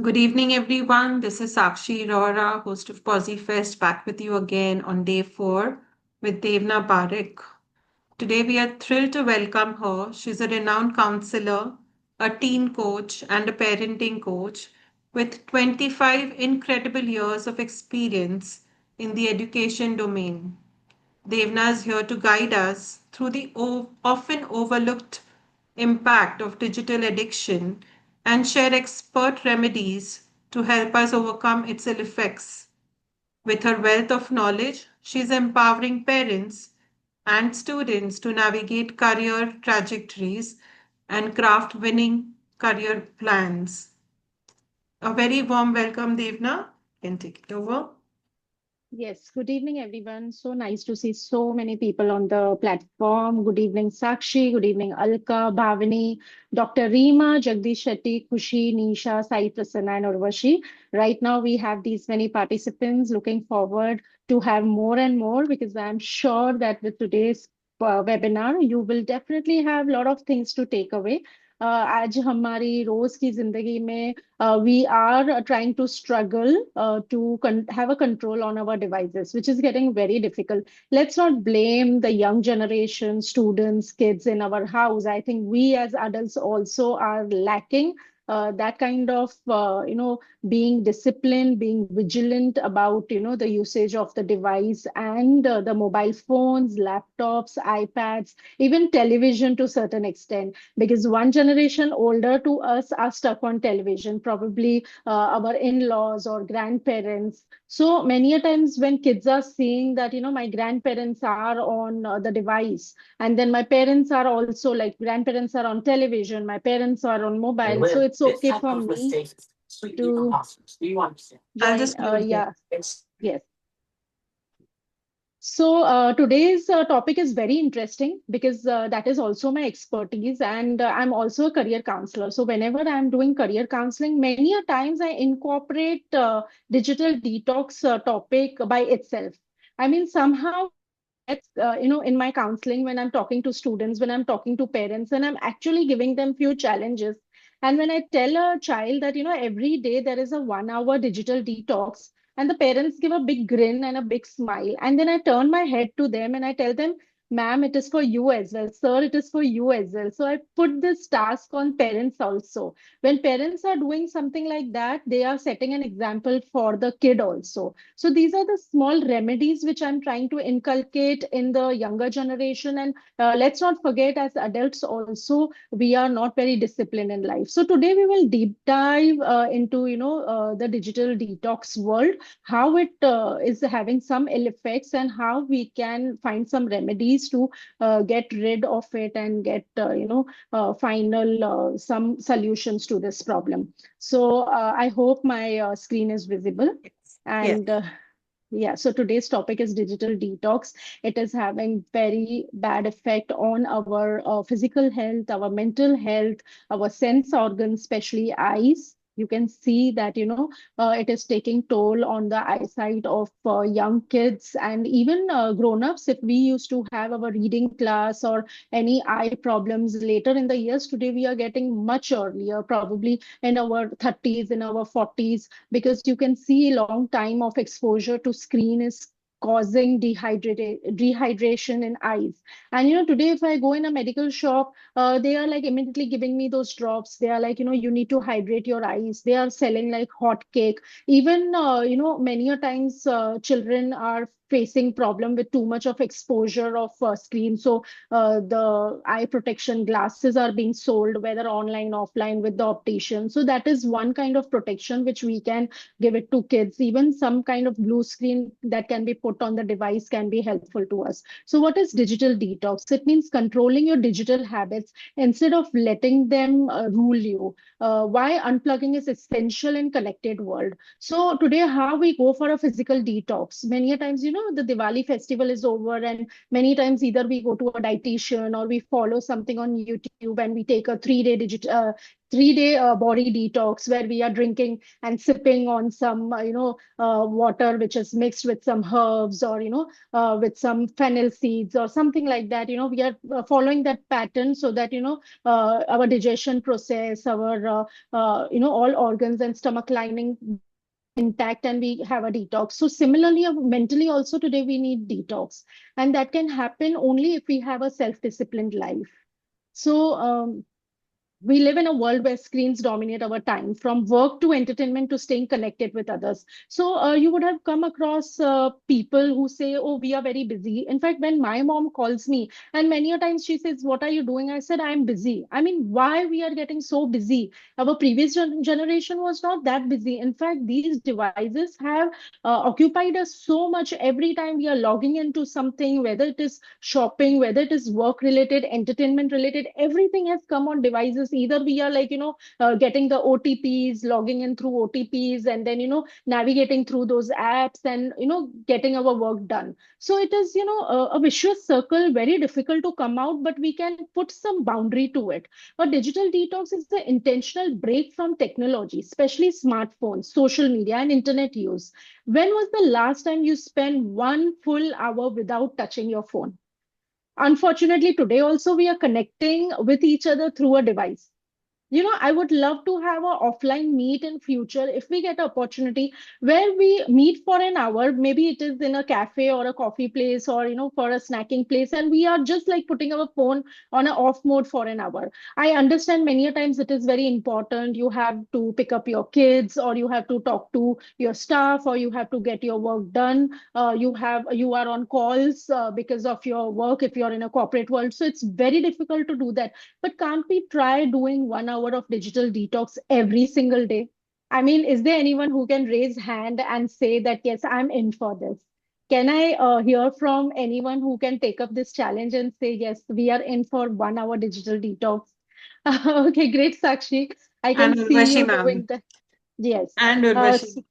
Good evening, everyone. This is Sakshi Rora, host of PosiFest, back with you again on day 4 with Devna Parikh. Today, we are thrilled to welcome her. She's a renowned counselor, a teen coach, and a parenting coach with 25 incredible years of experience in the education domain. Devna is here to guide us through the often overlooked impact of digital addiction and share expert remedies to help us overcome its ill effects. With her wealth of knowledge, she is empowering parents and students to navigate career trajectories and craft winning career plans. A very warm welcome, Devna. You can take it over. Yes, good evening, everyone. So nice to see so many people on the platform. Good evening, Sakshi. Good evening, Alka, Bhavani, Dr. Reema, Jagdish Shetty, Khushi, Nisha, Sai Prasanna, and Urvashi. Right now, we have these many participants looking forward to have more and more because I'm sure that with today's webinar, you will definitely have a lot of things to take away. आज हमारी रोज की जिंदगी में we are trying to struggle to have a control on our devices, which is getting very difficult. Let's not blame the young generation, students, kids in our house. I think we as adults also are lacking that kind of, being disciplined, being vigilant about, the usage of the device and the mobile phones, laptops, iPads, even television to certain extent because one generation older to us are stuck on television, probably our in-laws or grandparents. So many a times when kids are seeing that, my grandparents are on the device, and then my parents are also like grandparents are on television, my parents are on mobile. So it's okay for me to I'll join. just mute you. Yeah, yes. So today's topic is very interesting because that is also my expertise, and I'm also a career counselor. So whenever I'm doing career counseling, many a times I incorporate digital detox topic by itself. I mean, somehow gets in my counseling when I'm talking to students, when I'm talking to parents, and I'm actually giving them few challenges. And when I tell a child that every day there is a 1 hour digital detox, and the parents give a big grin and a big smile. And then I turn my head to them and I tell them, ma'am, it is for you as well. Sir, it is for you as well. So I put this task on parents also. When parents are doing something like that, they are setting an example for the kid also. So these are the small remedies which I'm trying to inculcate in the younger generation. And let's not forget, as adults also, we are not very disciplined in life. So today we will deep dive into the digital detox world, how it is having some ill effects, and how we can find some remedies to get rid of it and get final some solutions to this problem. So I hope my screen is visible. Yes. And yeah, so today's topic is digital detox. It is having very bad effect on our physical health, our mental health, our sense organs, especially eyes. You can see that, it is taking toll on the eyesight of young kids and even grown-ups. If we used to have our reading class or any eye problems later in the years, today we are getting much earlier, probably in our 30s, in our 40s, because you can see long time of exposure to screen is causing dehydration in eyes. And today if I go in a medical shop, they are like immediately giving me those drops. They are like, you need to hydrate your eyes. They are selling like hot cake. Even many a times children are facing problem with too much of exposure of screen. So the eye protection glasses are being sold, whether online, offline, with the optician. So that is one kind of protection which we can give it to kids. Even some kind of blue screen that can be put on the device can be helpful to us. So what is digital detox? It means controlling your digital habits instead of letting them rule you. Why unplugging is essential in connected world. So today, how we go for a physical detox? Many a times, the Diwali festival is over, and many times either we go to a dietitian or we follow something on YouTube and we take a 3-day body detox where we are drinking and sipping on some water which is mixed with some herbs, or with some fennel seeds or something like that. We are following that pattern so that our digestion process, our all organs and stomach lining become intact and we have a detox. So similarly, mentally also today we need detox, and that can happen only if we have a self-disciplined life. So we live in a world where screens dominate our time, from work to entertainment to staying connected with others. So you would have come across people who say, "Oh, we are very busy." In fact, when my mom calls me, and many a times she says, "What are you doing?" I said, "I'm busy." I mean, why we are getting so busy? Our previous generation was not that busy. In fact, these devices have occupied us so much. Every time we are logging into something, whether it is shopping, whether it is work related, entertainment related, everything has come on devices. Either we are like, getting the OTPs, logging in through OTPs, and then, navigating through those apps and, getting our work done. So it is, a vicious circle, very difficult to come out, but we can put some boundary to it. A digital detox is the intentional break from technology, especially smartphones, social media, and internet use. When was the last time you spent 1 full hour without touching your phone? Unfortunately, today also we are connecting with each other through a device. I would love to have a offline meet in future if we get an opportunity where we meet for an hour. Maybe it is in a cafe or a coffee place, or for a snacking place, and we are just like putting our phone on a off mode for an hour. I understand many a times it is very important. You have to pick up your kids, or you have to talk to your staff, or you have to get your work done. You are on calls because of your work if you're in a corporate world, so it's very difficult to do that. But can't we try doing 1 hour of digital detox every single day? I mean, is there anyone who can raise hand and say that, yes, I'm in for this? Can I hear from anyone who can take up this challenge and say, yes, we are in for 1 hour digital detox? Okay, great, Sakshi. I can And see Urvashi you doing ma'am. that. Yes. And Uh, Urvashi.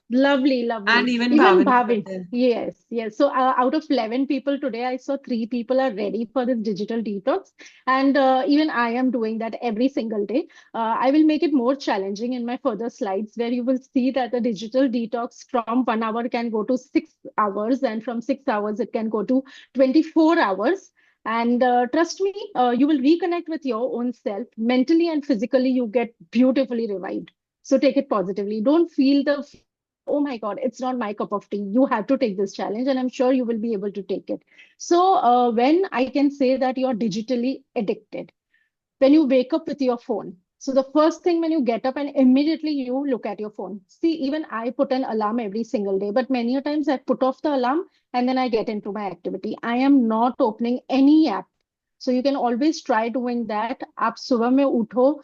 Lovely, And lovely. even Even Bhavani over Bhavin. there. Yes, yes. So out of 11 people today, I saw 3 people are ready for this digital detox. And even I am doing that every single day. I will make it more challenging in my further slides, where you will see that the digital detox from 1 hour can go to 6 hours, and from 6 hours, it can go to 24 hours. And trust me, you will reconnect with your own self mentally and physically. You get beautifully revived. So take it positively. Don't feel the fear that, oh my God, it's not my cup of tea. You have to take this challenge, and I'm sure you will be able to take it. So, when I can say that you're digitally addicted, when you wake up with your phone. So the first thing when you get up and immediately you look at your phone. See, even I put an alarm every single day, but many a times I put off the alarm and then I get into my activity. I am not opening any app. So you can always try doing that. Aap subah mein utho.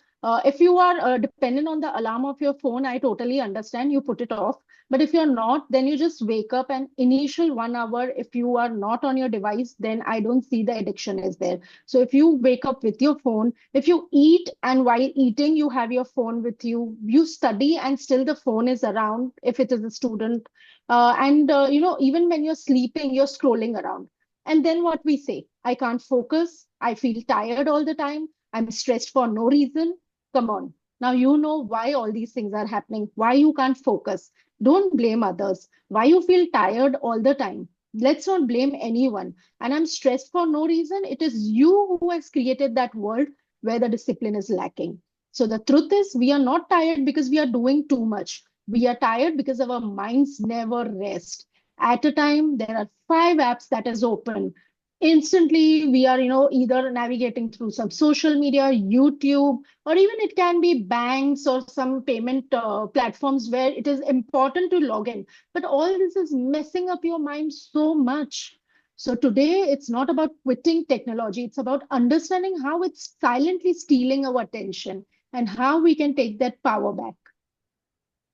If you are dependent on the alarm of your phone, I totally understand. You put it off. But if you're not, then you just wake up and initial 1 hour, if you are not on your device, then I don't see the addiction is there. So if you wake up with your phone, if you eat and while eating, you have your phone with you, you study and still the phone is around if it is a student. And, even when you're sleeping, you're scrolling around. And then what we say, I can't focus. I feel tired all the time. I'm stressed for no reason. Come on. Now you know why all these things are happening, why you can't focus. Don't blame others. Why you feel tired all the time. Let's not blame anyone. And I'm stressed for no reason. It is you who has created that world where the discipline is lacking. So the truth is, we are not tired because we are doing too much. We are tired because our minds never rest. At a time, there are 5 apps that is open. Instantly, we are, either navigating through some social media, YouTube, or even it can be banks or some payment platforms where it is important to log in. But all this is messing up your mind so much. So today, it's not about quitting technology. It's about understanding how it's silently stealing our attention and how we can take that power back.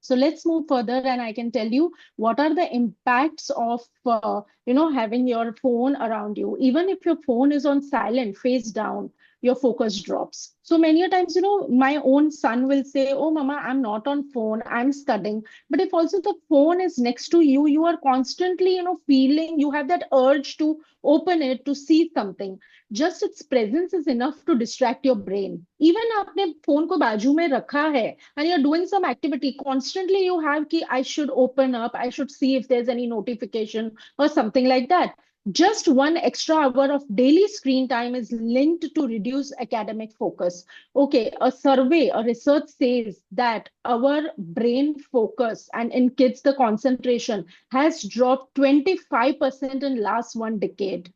So let's move further, and I can tell you what are the impacts of having your phone around you. Even if your phone is on silent, face down, your focus drops. So many a times, my own son will say, "Oh, Mama, I'm not on phone, I'm studying." But if also the phone is next to you, you are constantly, feeling you have that urge to open it to see something. Just its presence is enough to distract your brain. Even आपने phone को बाजू में रखा है and you're doing some activity, constantly you have कि I should open up, I should see if there's any notification or something like that. Just 1 extra hour of daily screen time is linked to reduce academic focus. Okay, a survey, a research says that our brain focus and in kids, the concentration has dropped 25% in last 1 decade.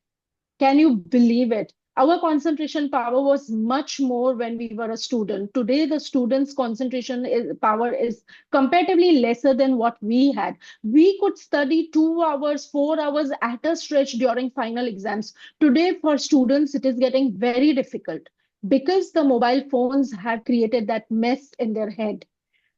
Can you believe it? Our concentration power was much more when we were a student. Today, the students' power is comparatively lesser than what we had. We could study 2 hours, 4 hours at a stretch during final exams. Today, for students, it is getting very difficult because the mobile phones have created that mess in their head.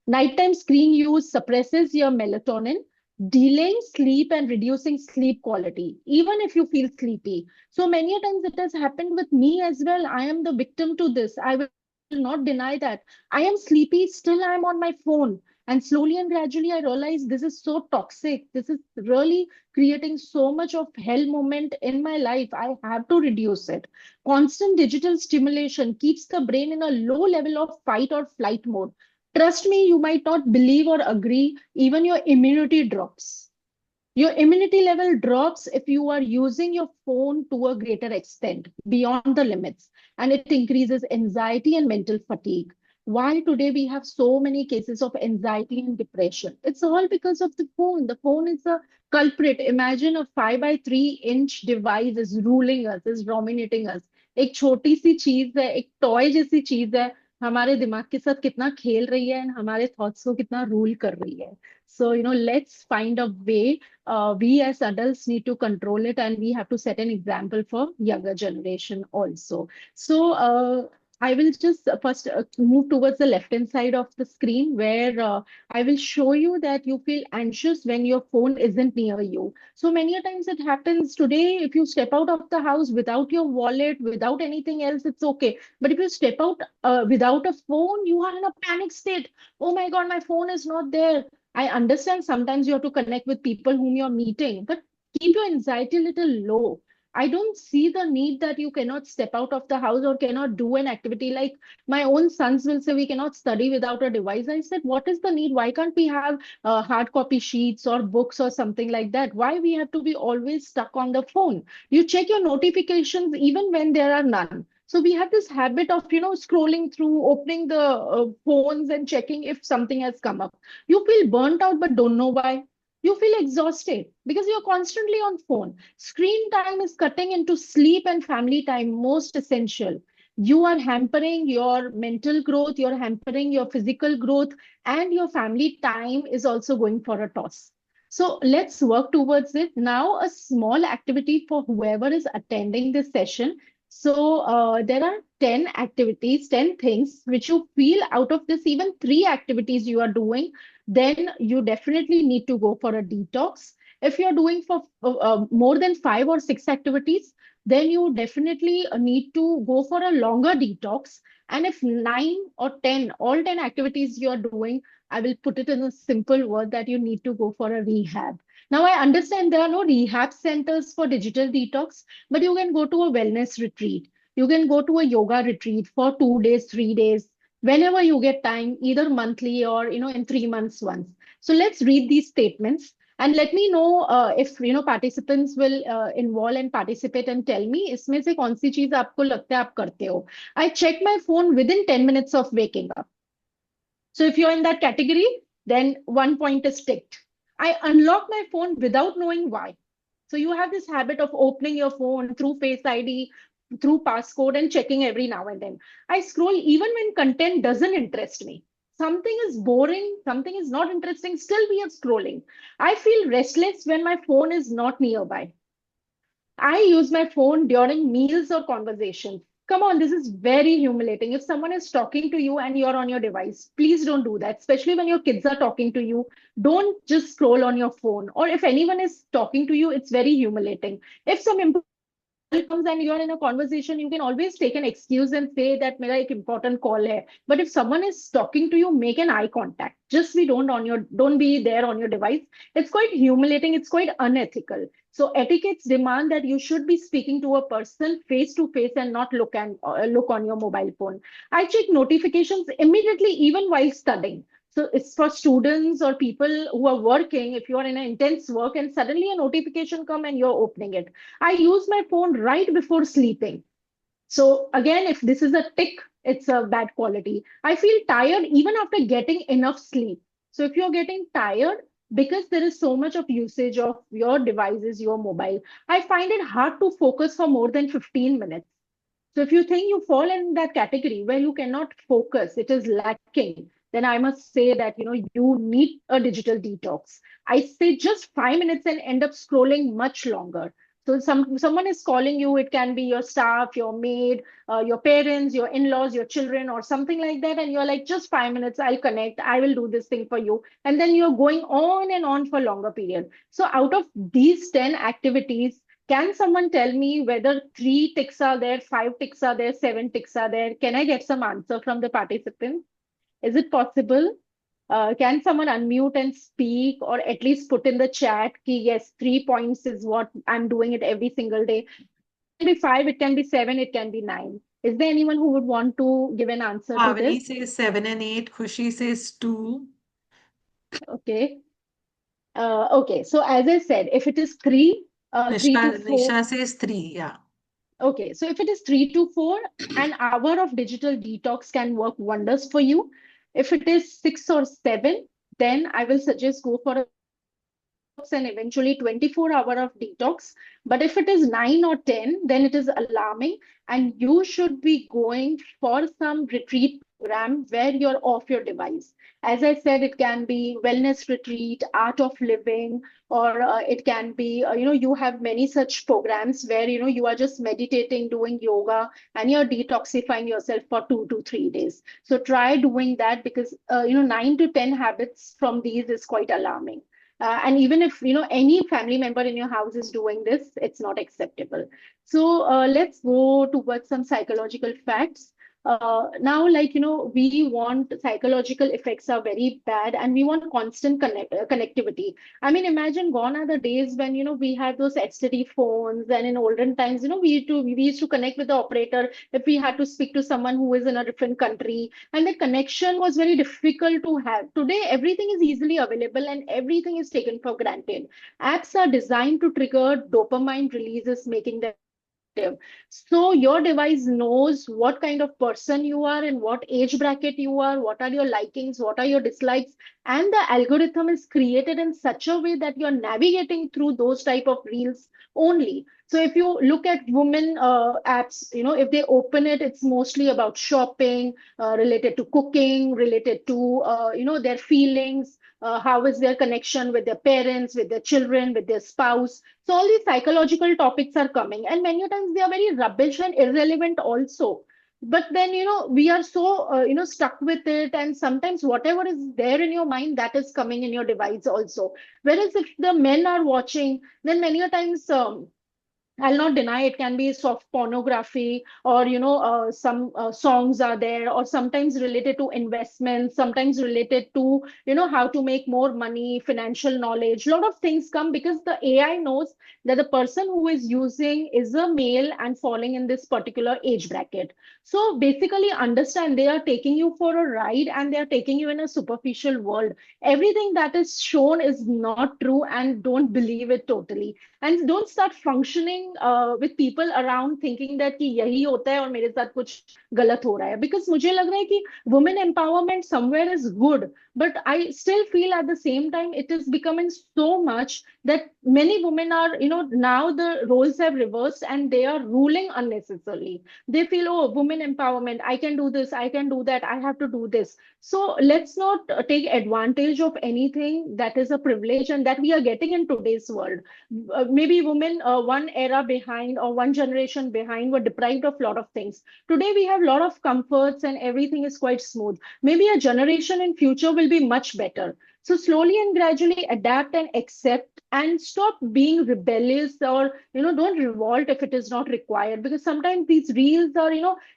Nighttime screen use suppresses your melatonin, delaying sleep and reducing sleep quality, even if you feel sleepy. So many a times it has happened with me as well. I am the victim to this. I will not deny that. I am sleepy, still I am on my phone. And slowly and gradually, I realize this is so toxic. This is really creating so much of hell moment in my life. I have to reduce it. Constant digital stimulation keeps the brain in a low level of fight or flight mode. Trust me, you might not believe or agree, even your immunity drops. Your immunity level drops if you are using your phone to a greater extent, beyond the limits, and it increases anxiety and mental fatigue. Why today we have so many cases of anxiety and depression? It's all because of the phone. The phone is a culprit. Imagine a 5 by 3 inch device is ruling us, is dominating us. एक छोटी सी चीज है, एक toy जैसी चीज है, हमारे दिमाग के साथ कितना खेल रही है and हमारे थॉट्स को कितना रूल कर रही है. So, let's find a way. We as adults need to control it, and we have to set an example for younger generation also. So I will just first move towards the left hand side of the screen where I will show you that you feel anxious when your phone isn't near you. So many a times it happens today. If you step out of the house without your wallet, without anything else, it's okay. But if you step out without a phone, you are in a panic state. Oh my God, my phone is not there. I understand sometimes you have to connect with people whom you're meeting, but keep your anxiety a little low. I don't see the need that you cannot step out of the house or cannot do an activity. Like my own sons will say, we cannot study without a device. I said, what is the need? Why can't we have hard copy sheets or books or something like that? Why we have to be always stuck on the phone? You check your notifications even when there are none. So we have this habit of, scrolling through, opening the phones and checking if something has come up. You feel burnt out but don't know why. You feel exhausted because you're constantly on phone. Screen time is cutting into sleep and family time, most essential. You are hampering your mental growth, you're hampering your physical growth, and your family time is also going for a toss. So let's work towards it. Now, a small activity for whoever is attending this session. So there are 10 activities, 10 things which you feel out of this, even 3 activities you are doing, then you definitely need to go for a detox. If you're doing for more than 5 or 6 activities, then you definitely need to go for a longer detox. And if 9 or 10, all 10 activities you're doing, I will put it in a simple word that you need to go for a rehab. Now, I understand there are no rehab centers for digital detox, but you can go to a wellness retreat. You can go to a yoga retreat for 2 days, 3 days, whenever you get time, either monthly or in 3 months once. So let's read these statements and let me know if participants will involve and participate and tell me इसमें से कौन सी चीज आपको लगता है आप करते हो. I check my phone within 10 minutes of waking up. So if you're in that category, then 1 point is ticked. I unlock my phone without knowing why. So you have this habit of opening your phone through Face ID, through passcode, and checking every now and then. I scroll even when content doesn't interest me. Something is boring, something is not interesting, still we are scrolling. I feel restless when my phone is not nearby. I use my phone during meals or conversations. Come on, this is very humiliating. If someone is talking to you and you're on your device, please don't do that, especially when your kids are talking to you. Don't just scroll on your phone. Or if anyone is talking to you, it's very humiliating. If some important call comes and you're in a conversation, you can always take an excuse and say that mera ek important call hai. But if someone is talking to you, make an eye contact. Just be don't be there on your device. It's quite humiliating. It's quite unethical. So etiquettes demand that you should be speaking to a person face to face and not look on your mobile phone. I check notifications immediately, even while studying. So it's for students or people who are working. If you are in an intense work and suddenly a notification come and you're opening it, I use my phone right before sleeping. So again, if this is a tick, it's a bad quality. I feel tired even after getting enough sleep. So if you're getting tired because there is so much of usage of your devices, your mobile, I find it hard to focus for more than 15 minutes. So if you think you fall in that category where you cannot focus, it is lacking, then I must say that you need a digital detox. I say just 5 minutes and end up scrolling much longer. So someone is calling you, it can be your staff, your maid, your parents, your in-laws, your children, or something like that, and you're like, just 5 minutes, I'll connect, I will do this thing for you. And then you're going on and on for longer period. So out of these 10 activities, can someone tell me whether three ticks are there, five ticks are there, seven ticks are there? Can I get some answer from the participants? Is it possible? Can someone unmute and speak, or at least put in the chat ki yes, 3 points is what I'm doing it every single day. It can be five, it can be seven, it can be nine. Is there anyone who would want to give an answer to Bhavani this? says 7 and 8. Khushi says 2. Okay. Okay. So as I said, if it is three to four. Nisha says 3. Yeah. Okay, so if it is 3 to 4, an hour of digital detox can work wonders for you. If it is 6 or 7, then I will suggest go for a 3 hour detox and eventually 24-hour of detox. But if it is 9 or 10, then it is alarming, and you should be going for some retreat program where you're off your device. As I said, it can be wellness retreat, art of living, or it can be, you have many such programs where, you are just meditating, doing yoga, and you're detoxifying yourself for 2 to 3 days. So try doing that because, 9 to 10 habits from these is quite alarming. And even if any family member in your house is doing this, it's not acceptable. So let's go towards some psychological facts. Now, like we want psychological effects are very bad, and we want constant connectivity. I mean, imagine gone are the days when we had those STD phones, and in olden times, we used to connect with the operator if we had to speak to someone who is in a different country, and the connection was very difficult to have. Today, everything is easily available and everything is taken for granted. Apps are designed to trigger dopamine releases, making them addictive. So your device knows what kind of person you are, in what age bracket you are, what are your likings, what are your dislikes, and the algorithm is created in such a way that you're navigating through those type of reels only. So if you look at women apps, if they open it, it's mostly about shopping, related to cooking, related to their feelings, how is their connection with their parents, with their children, with their spouse. So all these psychological topics are coming, and many times they are very rubbish and irrelevant also. But then we are so stuck with it, and sometimes whatever is there in your mind, that is coming in your device also. Whereas if the men are watching, then many a times I'll not deny it can be soft pornography, or some songs are there, or sometimes related to investments, sometimes related to how to make more money, financial knowledge. A lot of things come because the AI knows that the person who is using is a male and falling in this particular age bracket. So basically, understand they are taking you for a ride, and they are taking you in a superficial world. Everything that is shown is not true, and don't believe it totally. And don't start functioning with people around thinking that कि यही होता है और मेरे साथ कुछ गलत हो रहा है, because मुझे लग रहा है कि women empowerment somewhere is good, but I still feel at the same time it is becoming so much that many women are, now the roles have reversed and they are ruling unnecessarily. They feel, oh, women empowerment, I can do this, I can do that, I have to do this. So let's not take advantage of anything that is a privilege and that we are getting in today's world. Maybe women one era behind or one generation behind were deprived of a lot of things. Today we have a lot of comforts and everything is quite smooth. Maybe a generation in future will be much better. So slowly and gradually adapt and accept and stop being rebellious, or don't revolt if it is not required, because sometimes these reels are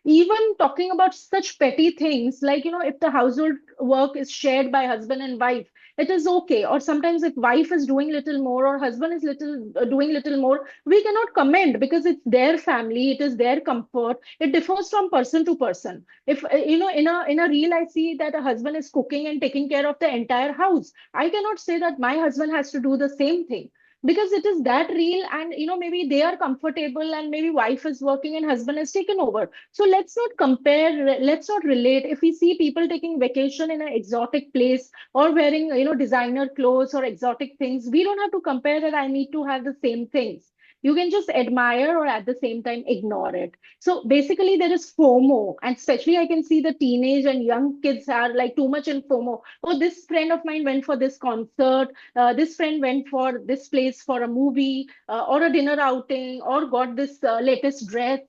even talking about such petty things, like if the household work is shared by husband and wife, it is okay. Or sometimes if wife is doing little more or husband is little doing little more, we cannot comment because it's their family, it is their comfort. It differs from person to person. If in a reel I see that a husband is cooking and taking care of the entire house, I cannot say that my husband has to do the same thing, because it is that real, and maybe they are comfortable and maybe wife is working and husband has taken over. So let's not compare, let's not relate. If we see people taking vacation in an exotic place or wearing designer clothes or exotic things, we don't have to compare that I need to have the same things. You can just admire or at the same time ignore it. So basically, there is FOMO, and especially I can see the teenage and young kids are like too much in FOMO. Oh, this friend of mine went for this concert. This friend went for this place for a movie or a dinner outing, or got this latest dress.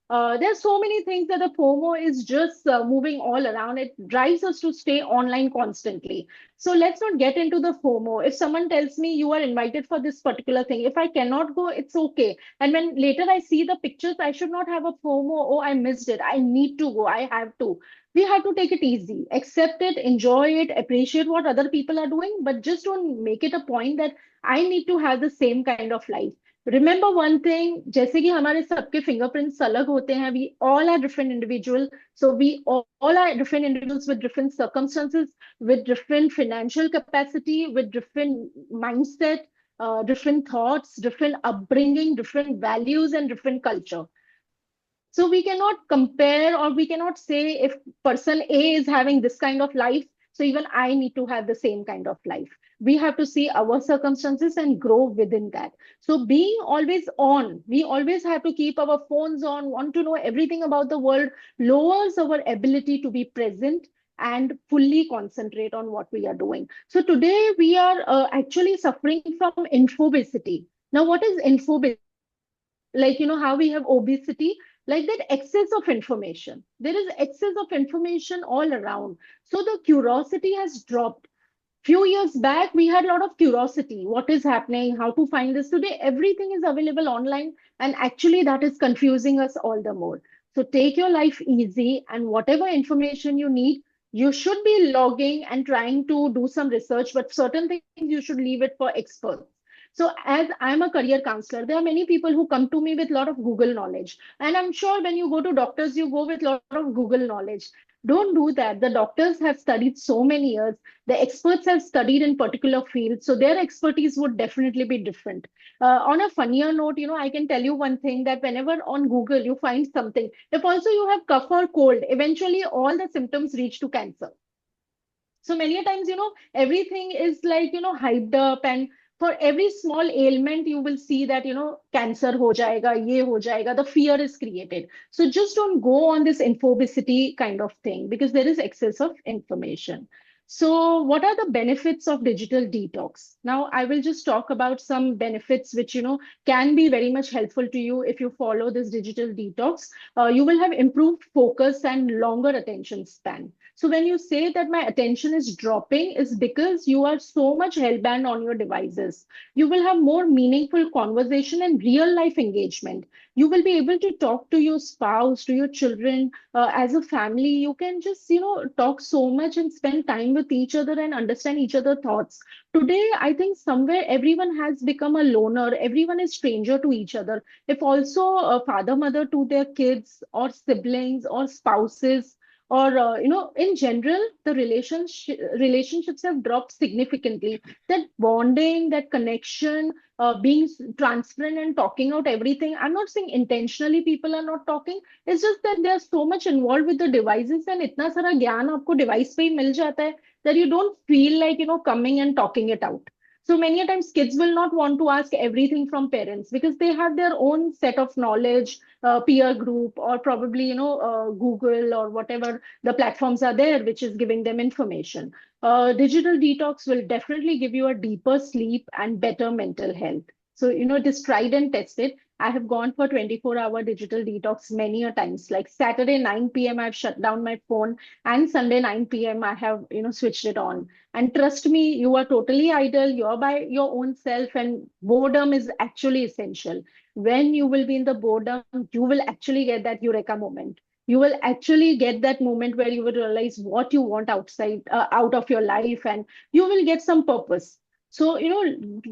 There's so many things that the FOMO is just moving all around. It drives us to stay online constantly. So let's not get into the FOMO. If someone tells me you are invited for this particular thing, if I cannot go, it's okay. And when later I see the pictures, I should not have a FOMO. Oh, I missed it. I need to go. I have to. We have to take it easy, accept it, enjoy it, appreciate what other people are doing, but just don't make it a point that I need to have the same kind of life. Remember one thing, जैसे कि हमारे सबके fingerprints अलग होते हैं, we all are different individual, so we all are different individuals with different circumstances, with different financial capacity, with different mindset, different thoughts, different upbringing, different values, and different culture. So we cannot compare, or we cannot say if person A is having this kind of life, so even I need to have the same kind of life. We have to see our circumstances and grow within that. So being always on, we always have to keep our phones on, want to know everything about the world, lowers our ability to be present and fully concentrate on what we are doing. So today we are actually suffering from infobesity. Now, what is infobesity? Like, how we have obesity, like that excess of information. There is excess of information all around. So the curiosity has dropped. Few years back, we had a lot of curiosity. What is happening? How to find this? Today, everything is available online. And actually, that is confusing us all the more. So take your life easy, and whatever information you need, you should be logging and trying to do some research, but certain things you should leave it for experts. So as I'm a career counselor, there are many people who come to me with a lot of Google knowledge. And I'm sure when you go to doctors, you go with a lot of Google knowledge. Don't do that. The doctors have studied so many years. The experts have studied in particular fields, so their expertise would definitely be different. On a funnier note, I can tell you one thing, that whenever on Google you find something, if also you have cough or cold, eventually all the symptoms reach to cancer. So many a times, everything is like, hyped up, and for every small ailment, you will see that, cancer ho jayega, ye ho jayega, the fear is created. So just don't go on this infobesity kind of thing, because there is excess of information. So what are the benefits of digital detox? Now, I will just talk about some benefits which, can be very much helpful to you if you follow this digital detox. You will have improved focus and longer attention span. So when you say that my attention is dropping, is because you are so much hellbound on your devices. You will have more meaningful conversation and real life engagement. You will be able to talk to your spouse, to your children, as a family. You can just, talk so much and spend time with each other and understand each other's thoughts. Today, I think somewhere everyone has become a loner. Everyone is stranger to each other. If also a father, mother to their kids or siblings or spouses, or in general, the relationships have dropped significantly. That bonding, that connection, being transparent and talking out everything. I'm not saying intentionally people are not talking. It's just that they're so much involved with the devices, and इतना सारा ज्ञान आपको device पे ही मिल जाता है, that you don't feel like coming and talking it out. So many a times kids will not want to ask everything from parents, because they have their own set of knowledge, peer group, or probably Google or whatever the platforms are there which is giving them information. Digital detox will definitely give you a deeper sleep and better mental health. So it is tried and tested. I have gone for 24-hour digital detox many a times. Like Saturday 9 p.m. I've shut down my phone, and Sunday 9 p.m. I have, switched it on. And trust me, you are totally idle. You're by your own self, and boredom is actually essential. When you will be in the boredom, you will actually get that eureka moment. You will actually get that moment where you will realize what you want out of your life, and you will get some purpose. So,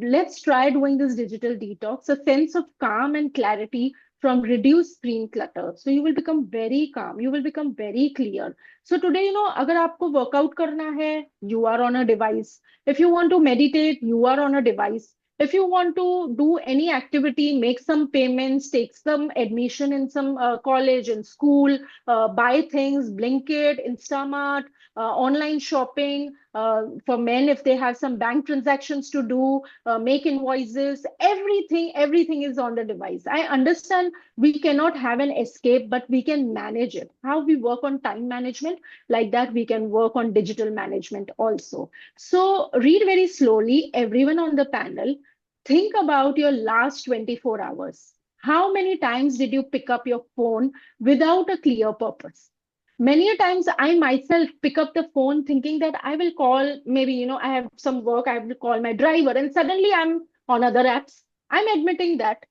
let's try doing this digital detox, a sense of calm and clarity from reduced screen clutter. So you will become very calm, you will become very clear. So today, अगर आपको workout करना है, you are on a device. If you want to meditate, you are on a device. If you want to do any activity, make some payments, take some admission in some college and school, buy things, Blinkit, Instamart, online shopping, for men if they have some bank transactions to do, make invoices, everything is on the device. I understand we cannot have an escape, but we can manage it. How we work on time management, like that we can work on digital management also. So read very slowly, everyone on the panel. Think about your last 24 hours. How many times did you pick up your phone without a clear purpose? Many a times I myself pick up the phone thinking that I will call, maybe, I have some work, I will call my driver, and suddenly I'm on other apps. I'm admitting that.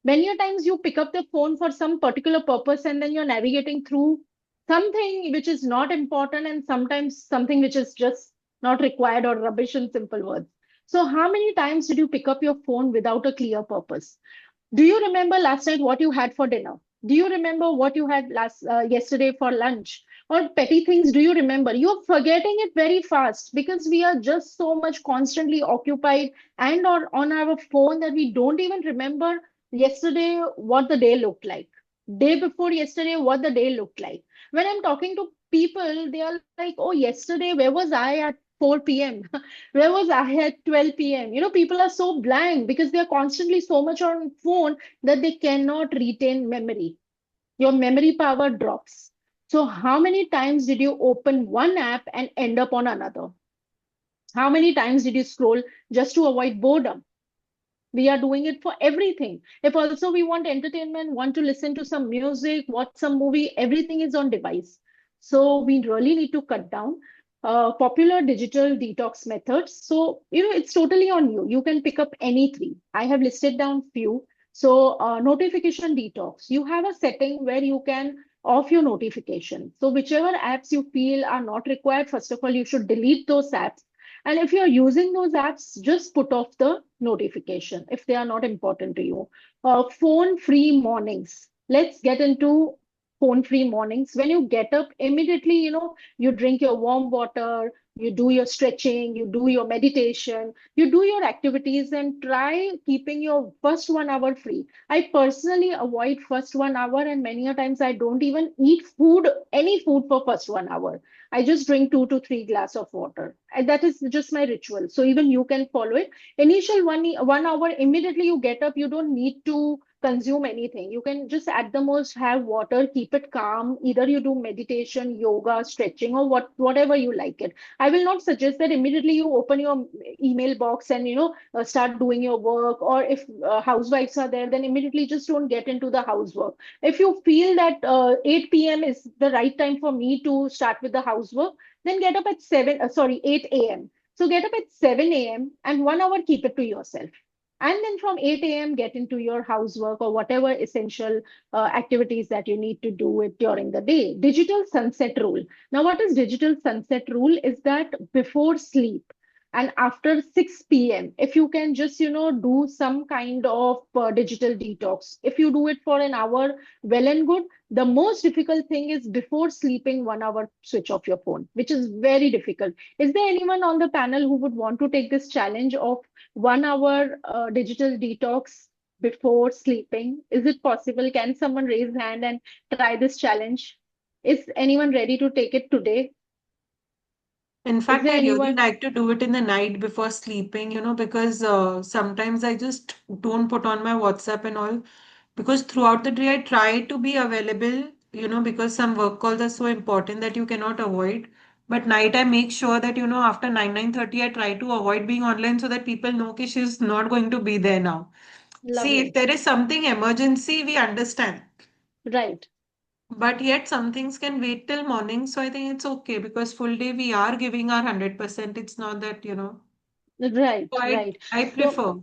Many a times you pick up the phone for some particular purpose, and then you're navigating through something which is not important, and sometimes something which is just not required or rubbish in simple words. So, how many times did you pick up your phone without a clear purpose? Do you remember last night what you had for dinner? Do you remember what you had last yesterday for lunch? Or petty things, do you remember? You're forgetting it very fast because we are just so much constantly occupied and or on our phone that we don't even remember yesterday what the day looked like. Day before yesterday, what the day looked like. When I'm talking to people, they are like, oh, yesterday, where was I at 4 p.m.? Where was I at 12 p.m.? People are so blank because they're constantly so much on phone that they cannot retain memory. Your memory power drops. So, how many times did you open one app and end up on another? How many times did you scroll just to avoid boredom? We are doing it for everything. If also we want entertainment, want to listen to some music, watch some movie, everything is on device. So we really need to cut down popular digital detox methods. So, it's totally on you. You can pick up any three. I have listed down few. So notification detox, you have a setting where you can off your notification. So whichever apps you feel are not required, first of all, you should delete those apps. And if you're using those apps, just put off the notification if they are not important to you. Phone free mornings. Let's get into phone free mornings. When you get up, immediately, you drink your warm water, you do your stretching, you do your meditation, you do your activities, and try keeping your first 1 hour free. I personally avoid first 1 hour, and many a times I don't even eat food, any food for first 1 hour. I just drink 2 to 3 glass of water. And that is just my ritual. So even you can follow it. Initial 1 hour, immediately you get up, you don't need to consume anything. You can just at the most have water, keep it calm. Either you do meditation, yoga, stretching, or whatever you like it. I will not suggest that immediately you open your email box and start doing your work. Or if housewives are there, then immediately just don't get into the housework. If you feel that 8 p.m. is the right time for me to start with the housework, then get up at 8 a.m. So get up at 7 a.m. and 1 hour keep it to yourself. And then from 8 a.m., get into your housework or whatever essential activities that you need to do it during the day. Digital sunset rule. Now, what is digital sunset rule? Is that before sleep and after 6 p.m., if you can just, do some kind of digital detox. If you do it for an hour, well and good. The most difficult thing is before sleeping, 1 hour switch off your phone, which is very difficult. Is there anyone on the panel who would want to take this challenge of 1 hour digital detox before sleeping? Is it possible? Can someone raise hand and try this challenge? Is anyone ready to take it today? In Is fact, there I really anyone? like to do it in the night before sleeping, because sometimes I just don't put on my WhatsApp and all. Because throughout the day, I try to be available, because some work calls are so important that you cannot avoid. But night, I make sure that, after 9, 9:30, I try to avoid being online so that people know that she's not going to be there now. See, if Lovely. there is something emergency, we understand. Right. But yet some things can wait till morning. So I think it's okay because full day we are giving our 100%. It's not that, Right. So I, Right. I So prefer.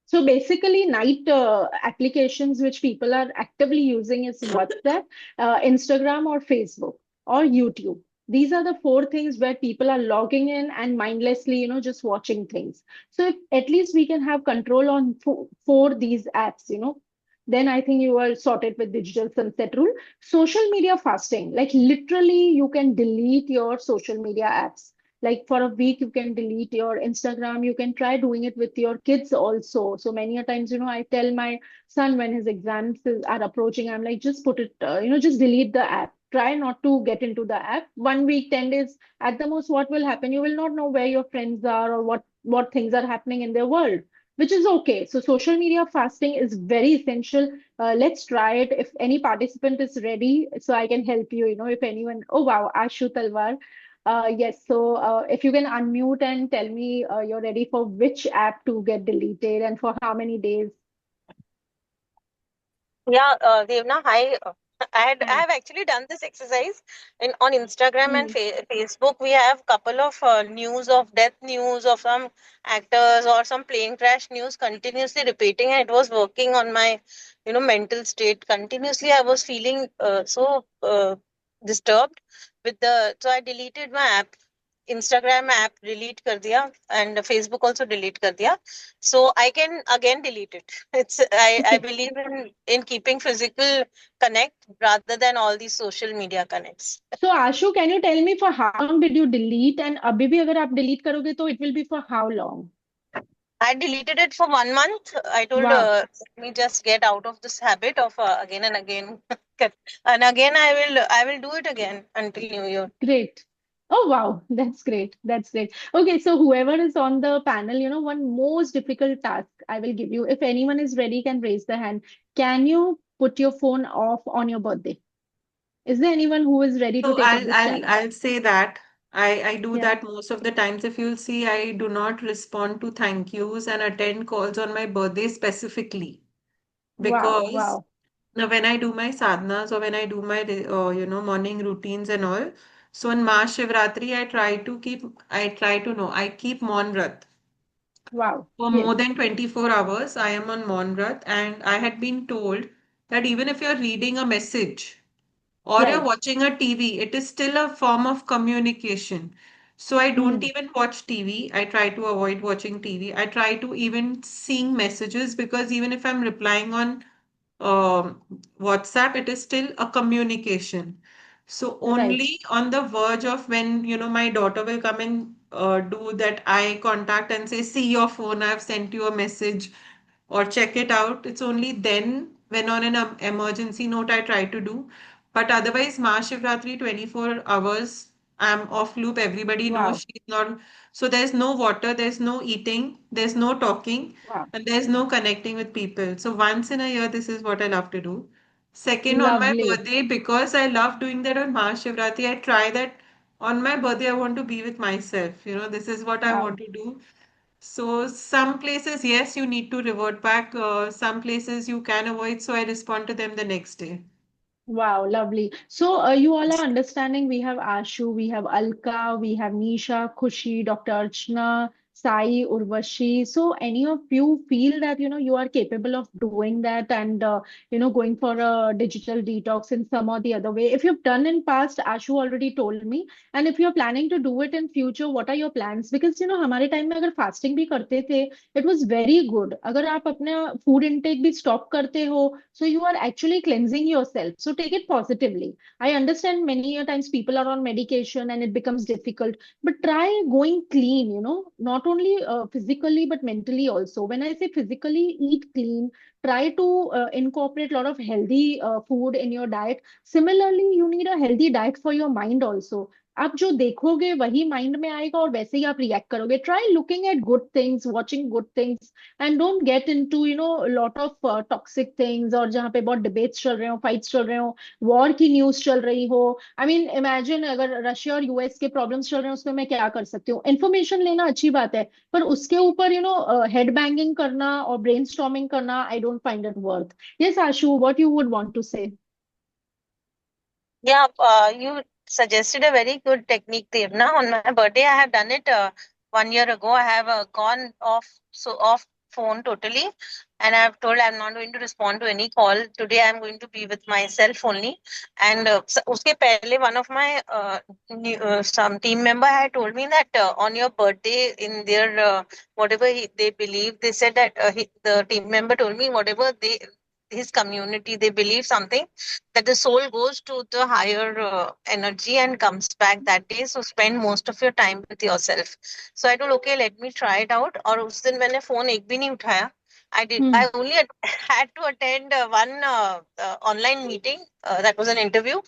So basically, night applications which people are actively using is WhatsApp, Instagram, or Facebook or YouTube. These are the four things where people are logging in and mindlessly, just watching things. So if at least we can have control on four these apps, then I think you are sorted with digital sunset rule. Social media fasting, like literally, you can delete your social media apps like for a week you can delete your Instagram. You can try doing it with your kids also. So many a times, I tell my son when his are approaching, I'm like, just put it, just delete the app. Try not to get into the app. 1 week, 10 days at the most, what will happen? You will not know where your friends are or what things are happening in their world, which is okay. So social media fasting is very essential. Let's try it. If any participant is ready, so I can help you. If anyone, oh wow, Ashu Talwar. Yes, so if you can unmute and tell me you're ready for which app to get deleted and for how many days. Yeah, Devna, hi. I Hi. have actually done this exercise on Instagram and Hmm. Facebook. We have couple of news of death news of some actors or some plane crash news continuously repeating, and it was working on my, mental state. Continuously, I was feeling so disturbed with the. So I deleted my app. Instagram app delete कर दिया and Facebook also delete कर दिया, so I can again delete it. I Okay. believe in keeping physical connect rather than all these social media connects. So Ashu, can you tell me for how long did you delete and अभी भी अगर आप delete करोगे तो it will be for how long? I deleted it for 1 month. I told Wow. let me just get out of this habit of again and again, and again I will do it again until New Year. Great. Oh, wow. That's great. That's great. Okay, so whoever is on the panel, one most difficult task I will give you. If anyone is ready, can raise the hand. Can you put your phone off on your birthday? Is there anyone who is ready to So take up I'll this I'll challenge? I'll say that I do Yeah. that most of the times. If you'll see, I do not respond to thank yous and attend calls on my birthday specifically Wow. because Wow. now when I do my sadhanas or when I do my morning routines and all, so on Mahashivratri I keep Maun Vrat. Wow. For more Yes. than 24 hours, I am on Maun Vrat, and I had been told that even if you're reading a message or you're Right. watching a TV, it is still a form of communication. So I don't Hmm. even watch TV. I try to avoid watching TV. I try to even seeing messages because even if I'm replying on WhatsApp, it is still a communication. So Right. only on the verge of when, my daughter will come and do that eye contact and say, see your phone, I've sent you a message or check it out. It's only then when on an emergency note I try to do. But otherwise, Mahashivratri 24 hours, I'm off loop. Everybody knows Wow. she's not. So there's no water, there's no eating, there's no talking, Wow. and there's no connecting with people. So once in a year, this is what I love to do. Second, on my Lovely. birthday, because I love doing that on Mahashivratri, I try that on my birthday, I want to be with myself. This is what I want Wow. to do. So some places, yes, you need to revert back. Some places you can avoid. So I respond to them the next day. Wow, lovely. So you all are understanding we have Ashu, we have Alka, we have Nisha, Khushi, Dr. Archana, Sai, Urvashi. So any of you feel that you are capable of doing that and going for a digital detox in some or the other way. If you've done in past, Ashu already told me. And if you're planning to do it in future, what are your plans? Because हमारे time में अगर fasting भी करते थे, it was very good. अगर आप अपना food intake भी stop करते हो, so you are actually cleansing yourself. So take it positively. I understand many a times people are on medication and it becomes difficult, but try going clean, not only physically but mentally also. When I say physically, eat clean. Try to incorporate a lot of healthy food in your diet. Similarly, you need a healthy diet for your mind also. आप जो देखोगे वही mind में आएगा और वैसे ही आप react करोगे. Try looking at good things, watching good things, and don't get into lot of toxic things, और जहाँ पे बहुत डिबेट्स चल रहे हो, फाइट्स चल रहे हो, वॉर की न्यूज चल रही हो. आई मीन इमेजिन अगर रशिया और यूएस के प्रॉब्लम्स चल रहे हैं, उसमें मैं क्या कर सकती हूँ? इन्फॉर्मेशन लेना अच्छी बात है, पर उसके ऊपर हेड बैंगिंग करना और ब्रेन स्टॉर्मिंग करना, I don't find it worth. Yes Ashu, what you would want to say? Yeah, you suggested a very good technique, Devna. On my birthday, I have done it 1 year ago. I have gone off phone totally, and I have told I'm not going to respond to any call today. I'm going to be with myself only. And uske pehle, one of my some team member had told me that on your birthday, in their whatever they believe, they said that the team member told me whatever his community they believe something, that the soul goes to the higher energy and comes back that day. So spend most of your time with yourself. So I told, okay, let me try it out. और उस दिन मैंने phone एक भी नहीं उठाया. I only had to attend one online meeting. That was an interview.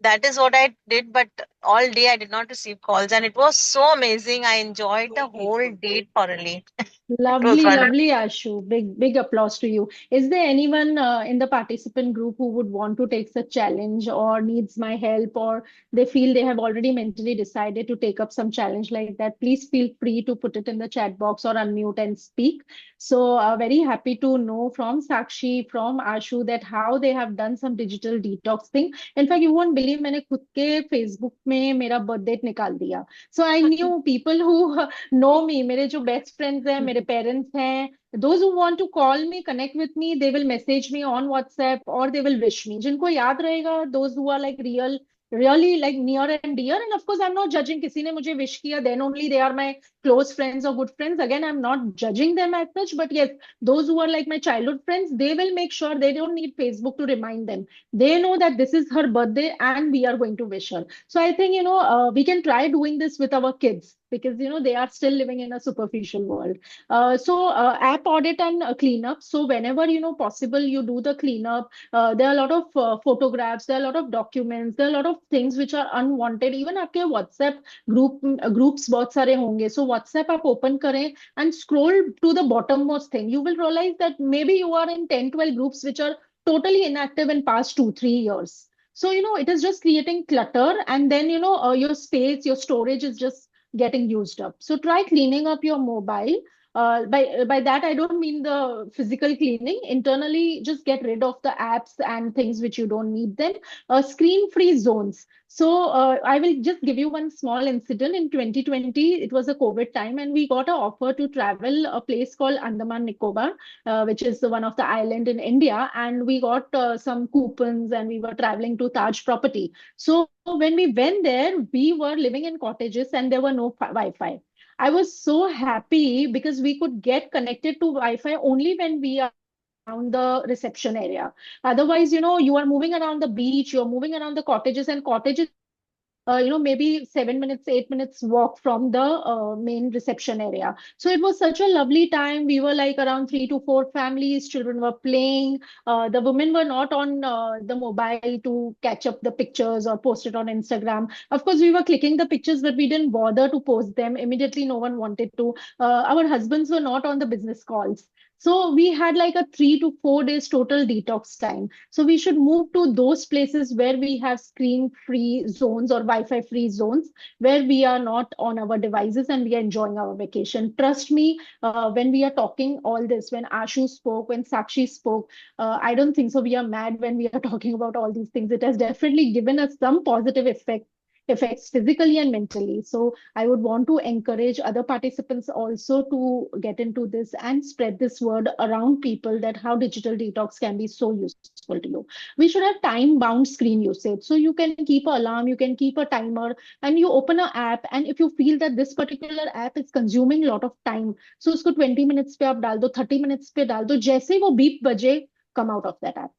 That is what I did. But all day I did not receive calls, and it was so amazing. I enjoyed the whole day thoroughly. It was Lovely, wonderful. lovely, Ashu. Big applause to you. Is there anyone in the participant group who would want to take such challenge or needs my help, or they feel they have already mentally decided to take up some challenge like that? Please feel free to put it in the chat box or unmute and speak. So, very happy to know from Sakshi, from Ashu, that how they have done some digital detox thing. In fact, you won't believe, मैंने खुद के Facebook में मेरा birth date निकाल दिया. So I knew people who know me, मेरे जो best friends हैं, मेरे parents हैं, those who want to call me, connect with me, they will message me on WhatsApp or they will wish me. जिनको याद रहेगा, those who are like really like near and dear. And of course, I'm not judging. किसी ने मुझे wish किया, then only they are my close friends or good friends. Again, I'm not judging them as such, but yes, those who are like my childhood friends, they will make sure they don't need Facebook to remind them. They know that this is her birthday and we are going to wish her. So I think, we can try doing this with our kids, because, they are still living in a superficial world. So app audit and cleanup. So whenever, possible, you do the cleanup. There are a lot of photographs, there are a lot of documents, there are a lot of things which are unwanted. Even आपके WhatsApp groups बहुत सारे होंगे. So WhatsApp आप open करें and scroll to the bottommost thing. You will realize that maybe you are in 10, 12 groups which are totally inactive in past 2, 3 years. So, it is just creating clutter, and then, your space, your storage is just getting used up. So try cleaning up your mobile. By that, I don't mean the physical cleaning. Internally, just get rid of the apps and things which you don't need them. Screen-free zones. So I will just give you one small incident. In 2020, it was a COVID time, and we got an offer to travel a place called Andaman Nicobar, which is one of the island in India, and we got some coupons, and we were traveling to Taj property. So when we went there, we were living in cottages and there were no Wi-Fi. I was so happy because we could get connected to Wi-Fi only when we are around the reception area. Otherwise, you are moving around the beach, you're moving around the cottages, and cottages are, maybe 7 minutes, 8 minutes walk from the main reception area. So it was such a lovely time. We were like around 3 to 4 families. Children were playing. The women were not on the mobile to catch up the pictures or post it on Instagram. Of course, we were clicking the pictures, but we didn't bother to post them. Immediately, no one wanted to. Our husbands were not on the business calls. So we had like a 3 to 4 days total detox time. So we should move to those places where we have screen-free zones or Wi-Fi free zones, where we are not on our devices and we are enjoying our vacation. Trust me, when we are talking all this, when Ashu spoke, when Sakshi spoke, I don't think so. We are mad when we are talking about all these things. It has definitely given us some positive effects physically and mentally. So I would want to encourage other participants also to get into this and spread this word around people, that how digital detox can be so useful to you. We should have time bound screen usage. So you can keep an alarm, you can keep a timer, and you open an app. And if you feel that this particular app is consuming a lot of time, so usko 20 minutes पे आप डाल दो, 30 minutes पे डाल दो, जैसे ही वो beep बजे, come out of that app.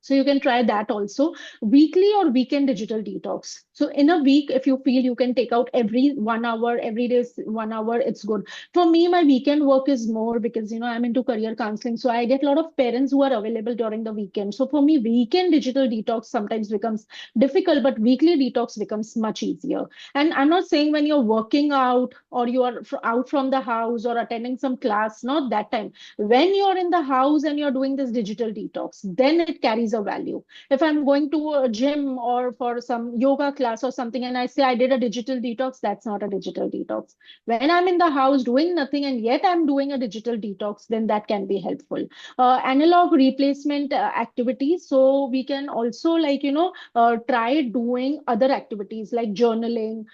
So you can try that also. Weekly or weekend digital detox. So in a week, if you feel you can take out every 1 hour, every day is 1 hour, it's good. For me, my weekend work is more because I'm into career counseling. So I get a lot of parents who are available during the weekend. So for me, weekend digital detox sometimes becomes difficult, but weekly detox becomes much easier. And I'm not saying when you're working out or you are out from the house or attending some class, not that time. When you're in the house and you're doing this digital detox, then it carries a value. If I'm going to a gym or for some yoga class or something and I say I did a digital detox, that's not a digital detox. When I'm in the house doing nothing and yet I'm doing a digital detox, then that can be helpful. Analog replacement activities. So we can also try doing other activities like journaling,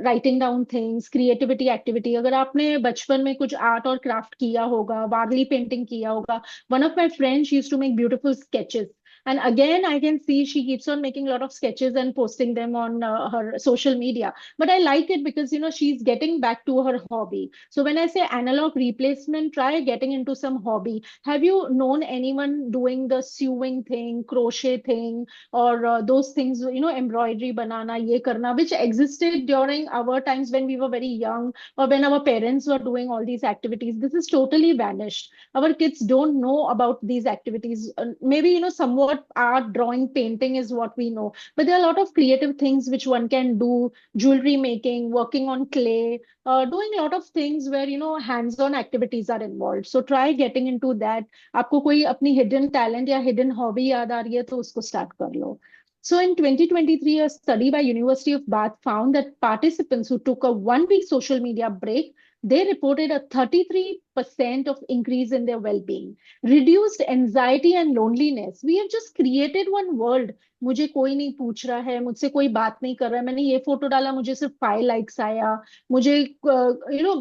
writing down things, creativity activity. अगर आपने बचपन में कुछ art और craft किया होगा, वारली painting किया होगा, one of my friends, she used to make beautiful sketches. And again, I can see she keeps on making a lot of sketches and posting them on her social media. But I like it because, she's getting back to her hobby. So when I say analog replacement, try getting into some hobby. Have you known anyone doing the sewing thing, crochet thing, or those things, embroidery, banana, ye karna, which existed during our times when we were very young or when our parents were doing all these activities? This is totally vanished. Our kids don't know about these activities. Maybe, somewhat art, drawing, painting is what we know, but there are a lot of creative things which one can do: jewelry making, working on clay, doing a lot of things where, hands-on activities are involved. So try getting into that. आपको कोई अपनी hidden talent या hidden hobby याद आ रही है तो उसको start कर लो. So in 2023, a study by University of Bath found that participants who took a 1 week social media break, they reported a 33% of increase in their well-being, reduced anxiety and loneliness. We have just created one world. मुझे कोई नहीं पूछ रहा है, मुझसे कोई बात नहीं कर रहा है, मैंने ये फोटो डाला, मुझे सिर्फ 5 likes आया, मुझे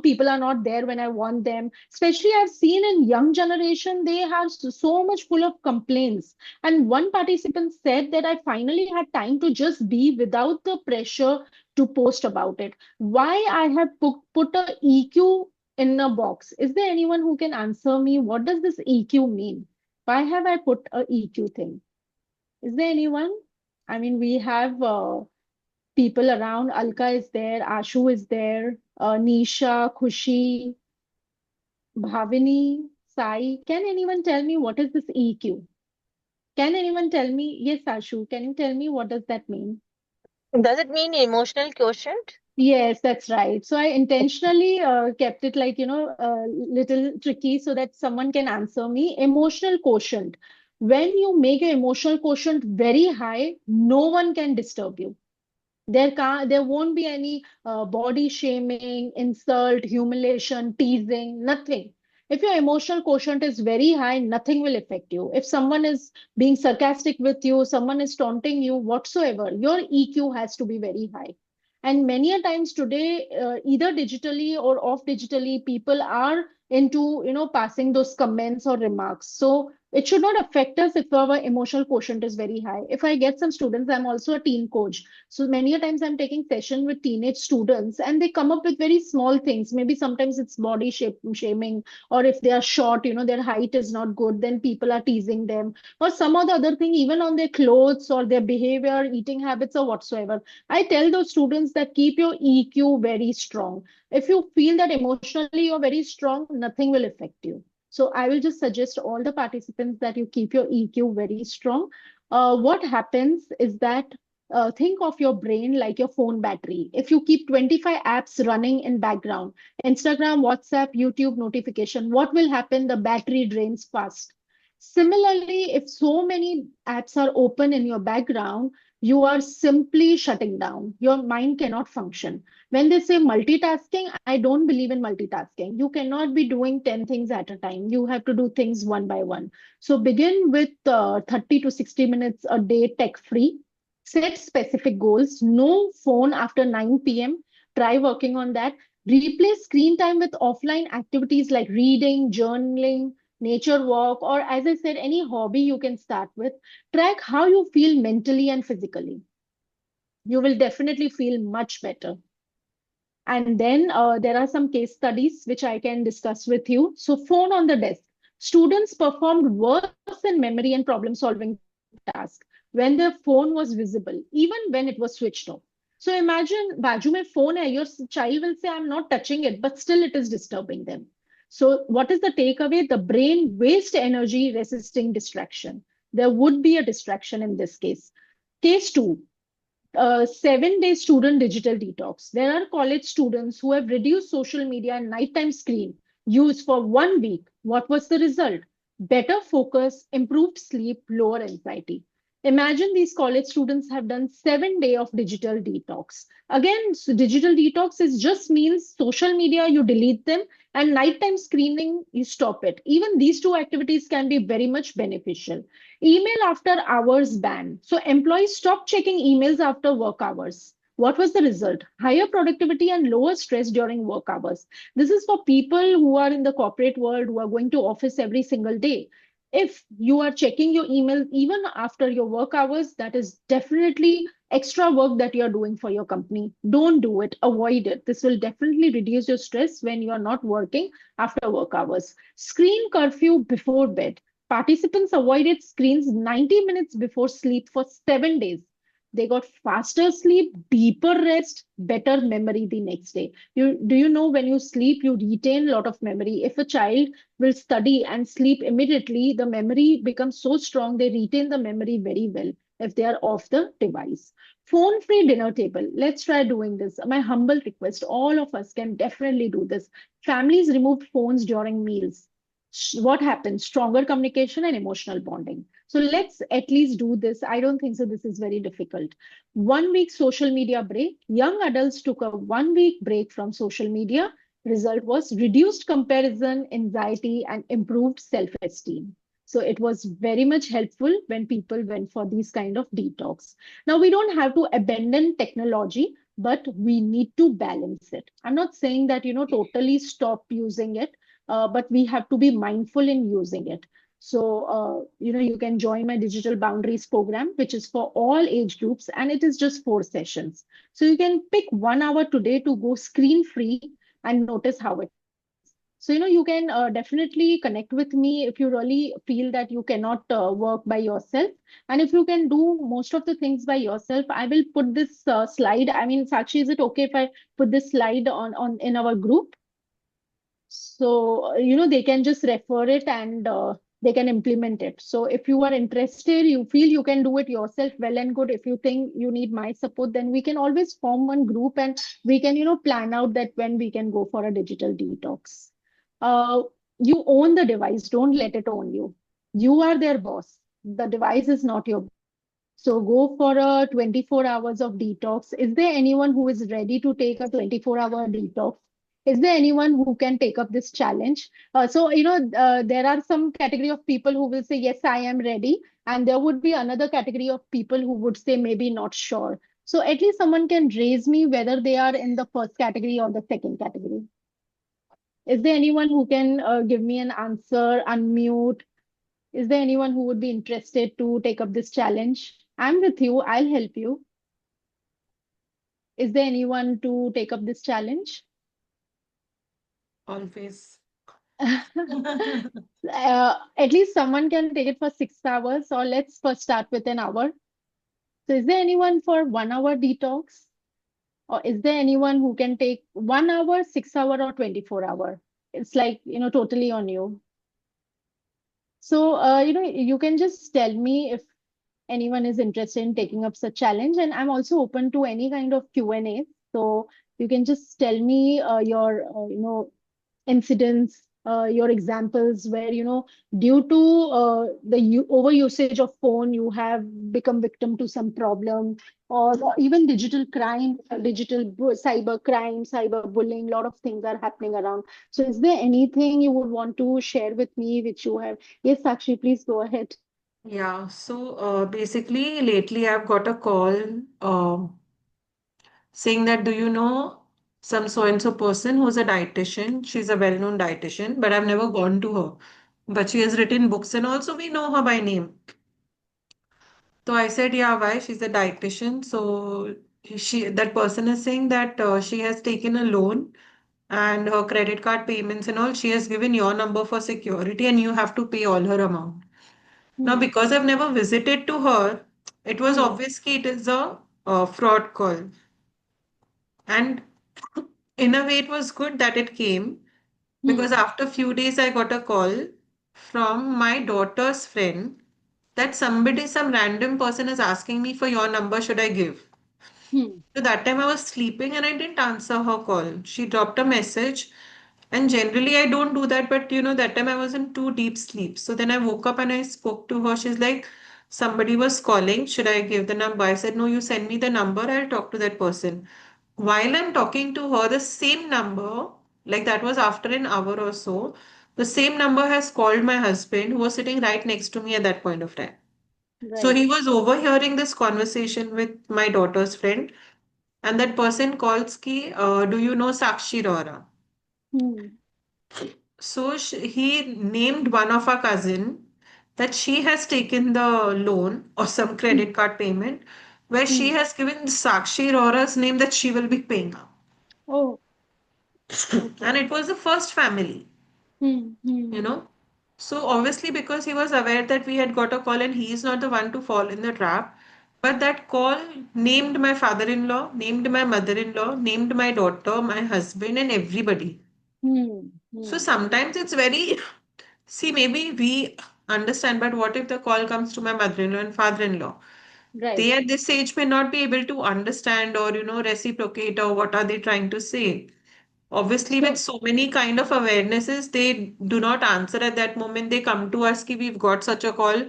people are not there when I want them. Especially I've seen in young generation, they have so much full of complaints. And one participant said that I finally had time to just be without the pressure to post about it. Why I have put a EQ in a box? Is there anyone who can answer me? What does this EQ mean? Why have I put a EQ thing? Is there anyone? I mean, we have people around. Alka is there, Ashu is there, Nisha, Khushi, Bhavini, Sai. Can anyone tell me what is this EQ? Can anyone tell me? Yes, Ashu, can you tell me what does that mean? Does it mean emotional quotient? Yes, that's right. So I intentionally kept it like, little tricky so that someone can answer me. Emotional quotient. When you make your emotional quotient very high, no one can disturb you. There won't be any body shaming, insult, humiliation, teasing, nothing. If your emotional quotient is very high, nothing will affect you. If someone is being sarcastic with you, someone is taunting you, whatsoever, your EQ has to be very high. And many a times today, either digitally or off digitally, people are into, passing those comments or remarks. So it should not affect us if our emotional quotient is very high. If I get some students, I'm also a teen coach. So many a times I'm taking session with teenage students and they come up with very small things. Maybe sometimes it's body shaming, or if they are short, their height is not good, then people are teasing them, or some other thing, even on their clothes or their behavior, eating habits, or whatsoever. I tell those students that keep your EQ very strong. If you feel that emotionally you're very strong, nothing will affect you. So I will just suggest all the participants that you keep your EQ very strong. What happens is that think of your brain like your phone battery. If you keep 25 apps running in background, Instagram, WhatsApp, YouTube notification, what will happen? The battery drains fast. Similarly, if so many apps are open in your background, you are simply shutting down. Your mind cannot function. When they say multitasking, I don't believe in multitasking. You cannot be doing 10 things at a time. You have to do things one by one. So begin with 30 to 60 minutes a day tech free. Set specific goals. No phone after 9 p.m. Try working on that. Replace screen time with offline activities like reading, journaling, nature walk, or as I said, any hobby you can start with. Track how you feel mentally and physically. You will definitely feel much better. And then there are some case studies which I can discuss with you. So phone on the desk. Students performed worse in memory and problem solving tests task when their phone was visible, even when it was switched off. So imagine, बाजू में phone है, your child will say, I'm not touching it, but still it is disturbing them. So what is the takeaway? The brain wastes energy resisting distraction. There would be a distraction in this case. Case two, 7 day student digital detox. There are college students who have reduced social media and nighttime screen use for 1 week. What was the result? Better focus, improved sleep, lower anxiety. Imagine these college students have done 7 day of digital detox. Again, so digital detox is just means social media, you delete them, and nighttime screening, you stop it. Even these two activities can be very much beneficial. Email after hours ban. So employees stopped checking emails after work hours. What was the result? Higher productivity and lower stress during work hours. This is for people who are in the corporate world, who are going to office every single day. If you are checking your email even after your work hours, that is definitely extra work that you're doing for your company. Don't do it, avoid it. This will definitely reduce your stress when you are not working after work hours. Screen curfew before bed. Participants avoided screens 90 minutes before sleep for 7 days. They got faster sleep, deeper rest, better memory the next day. Do you know when you sleep, you retain a lot of memory. If a child will study and sleep immediately, the memory becomes so strong, they retain the memory very well if they are off the device. Phone free dinner table. Let's try doing this. My humble request, all of us can definitely do this. Families remove phones during meals. What happens? Stronger communication and emotional bonding. So let's at least do this. I don't think so. This is very difficult. 1 week social media break. Young adults took a 1 week break from social media. Result was reduced comparison, anxiety, and improved self-esteem. So it was very much helpful when people went for these kind of detox. Now we don't have to abandon technology, but we need to balance it. I'm not saying that, totally stop using it, but we have to be mindful in using it. So, you can join my Digital Boundaries program, which is for all age groups, and it is just 4 sessions. So you can pick 1 hour today to go screen free and notice how it feels. So, you can definitely connect with me if you really feel that you cannot work by yourself. And if you can do most of the things by yourself, I will put this slide. I mean, Sakshi, is it okay if I put this slide on in our group? So, they can just refer it and they can implement it. So if you are interested, you feel you can do it yourself, well and good. If you think you need my support, then we can always form one group and we can, plan out that when we can go for a digital detox. Uh, you own the device, don't let it own you. You are their boss. The device is not your boss. So go for a 24 hours of detox. Is there anyone who is ready to take a 24-hour detox? Is there anyone who can take up this challenge? There are some category of people who will say, yes, I am ready. And there would be another category of people who would say, maybe not sure. So at least someone can raise me whether they are in the first category or the second category. Is there anyone who can give me an answer, unmute? Is there anyone who would be interested to take up this challenge? I'm with you. I'll help you. Is there anyone to take up this challenge? Always. At least someone can take it for 6 hours, or let's first start with an hour. So, is there anyone for 1 hour detox? Or is there anyone who can take 1 hour, 6 hour, or 24 hour? It's like, totally on you. So, you can just tell me if anyone is interested in taking up such challenge, and I'm also open to any kind of Q&A. So you can just tell me your incidents, your examples where due to the overusage of phone you have become victim to some problem, or even digital crime, cyber crime, cyber bullying. A lot of things are happening around. So is there anything you would want to share with me which you have? Yes, Sakshi, please go ahead. Yeah, so basically, lately I've got a call saying that, do you know some so and so person who's a dietitian? She's a well-known dietitian, but I've never gone to her. But she has written books, and also we know her by name. So I said, yeah, why? She's a dietitian. So that person is saying that she has taken a loan and her credit card payments and all, she has given your number for security and you have to pay all her amount. Now, Hmm. because I've never visited to her, it was Hmm. obviously it is a fraud call. And in a way, it was good that it came because Hmm. after a few days, I got a call from my daughter's friend that somebody, some random person is asking me for your number, should I give? Hmm. So that time I was sleeping and I didn't answer her call. She dropped a message, and generally I don't do that, but that time I was in too deep sleep. So then I woke up and I spoke to her. She's like, somebody was calling. Should I give the number? I said, no, you send me the number. I'll talk to that person. While I'm talking to her, the same number, like that was after an hour or so, the same number has called my husband who was sitting right next to me at that point of time. So Right. he was overhearing this conversation with my daughter's friend, and that person calls ki, do you know Sakshi Rora? Hmm. So he named one of our cousin that she has taken the loan or some Hmm. credit card payment where she Hmm. has given Sakshi Rora's name that she will be paying up. Oh, And okay. it was the first family, Hmm. you Hmm. know. So obviously because he was aware that we had got a call and he is not the one to fall in the trap. But that call named my father-in-law, named my mother-in-law, named my daughter, my husband, and everybody. Hmm. So Hmm. sometimes it's very, see, maybe we understand, but what if the call comes to my mother-in-law and father-in-law? They Right. at this age may not be able to understand or, reciprocate or what are they trying to say. Obviously, with So, so many kind of awarenesses, they do not answer at that moment. They come to us कि we've got such a call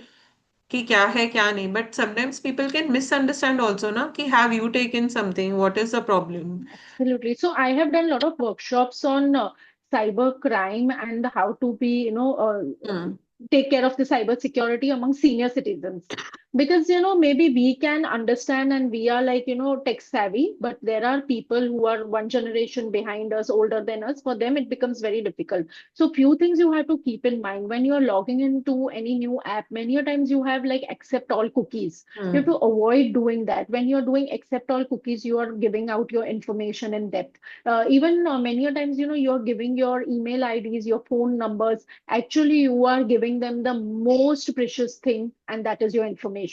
कि क्या है क्या नहीं. But sometimes people can misunderstand also ना कि have you taken something? What is the problem? absolutely. So I have done a lot of workshops on cyber crime and how to be, Hmm. take care of the cyber security among senior citizens. Because, maybe we can understand and we are like, tech savvy, but there are people who are one generation behind us, older than us. For them, it becomes very difficult. So few things you have to keep in mind when you're logging into any new app. Many a times you have like accept all cookies. You have to Hmm. avoid doing that. When you're doing accept all cookies, you are giving out your information in depth. Even many a times, you're giving your email IDs, your phone numbers. Actually, you are giving them the most precious thing, and that is your information.